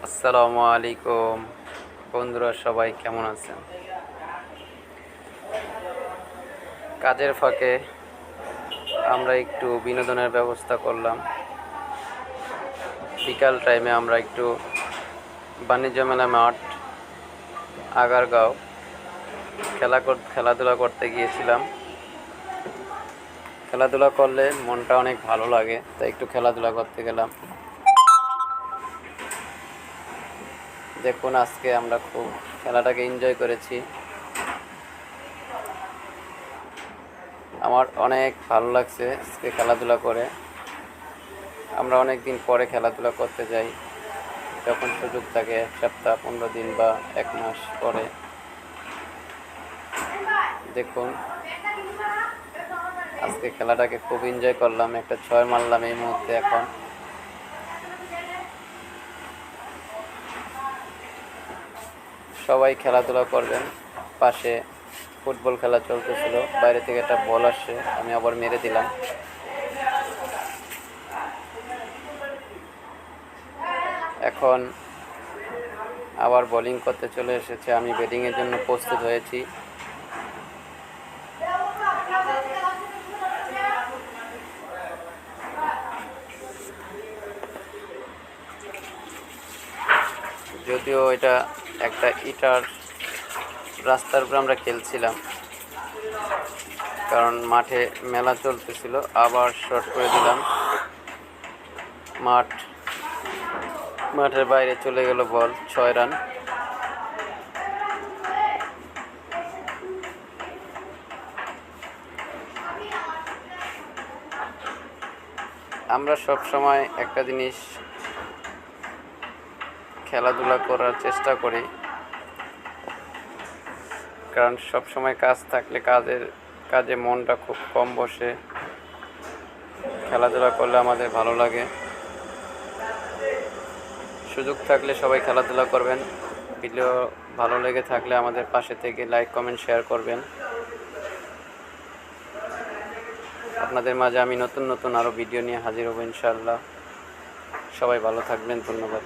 আসসালামু আলাইকুম বন্ধুরা, সবাই কেমন আছেন? কাজের ফাঁকে আমরা একটু বিনোদনের ব্যবস্থা করলাম। বিকাল টাইমে আমরা একটু বাণিজ্য মেলা মাঠ আগারগাঁও খেলাধুলা করতে গিয়েছিলাম। খেলাধুলা করলে মনটা অনেক ভালো লাগে, তাই একটু খেলাধুলা করতে গেলাম। দেখুন, আজকে আমরা খুব খেলাটাকে এনজয় করেছি। আমার অনেক ভালো লাগছে আজকে খেলাধুলা করে। আমরা অনেক দিন পরে খেলাধুলা করতে যাই, যখন সুযোগ থাকে 1 সপ্তাহ, 15 দিন বা 1 মাস পরে। দেখুন, আজকে খেলাটাকে খুব এনজয় করলাম। একটা 6 মারলাম এই মুহূর্তে। এখন সবাই খেলাধুলা করবেন। পাশে ফুটবল খেলা চলতেছিল, বাইরে থেকে একটা বল আসছে, আমি আবার মেরে দিলাম। এখন আবার বোলিং করতে চলে এসেছে, আমি ব্যাটিংয়ের জন্য প্রস্তুত হয়েছি। যদিও এটা একটা ইটার রাস্তার উপরে আমরা খেলছিলাম, কারণ মাঠে মেলা চলতেছিল। আবার শর্ট করে দিলাম, মাঠের বাইরে চলে গেল বল। 6 রান। আমরা সব সময় একটা জিনিস খেলাধুলা করার চেষ্টা করি, কারণ সব সময় কাজ থাকলে কাজে মনটা খুব কম বসে। খেলাধুলা করলে আমাদের ভালো লাগে। সুযোগ থাকলে সবাই খেলাধুলা করবেন। ভিডিও ভালো লেগে থাকলে আমাদের পাশে থেকে লাইক, কমেন্ট, শেয়ার করবেন। আপনাদের মাঝে আমি নতুন আরও ভিডিও নিয়ে হাজির হব ইনশাআল্লাহ। সবাই ভালো থাকবেন। ধন্যবাদ।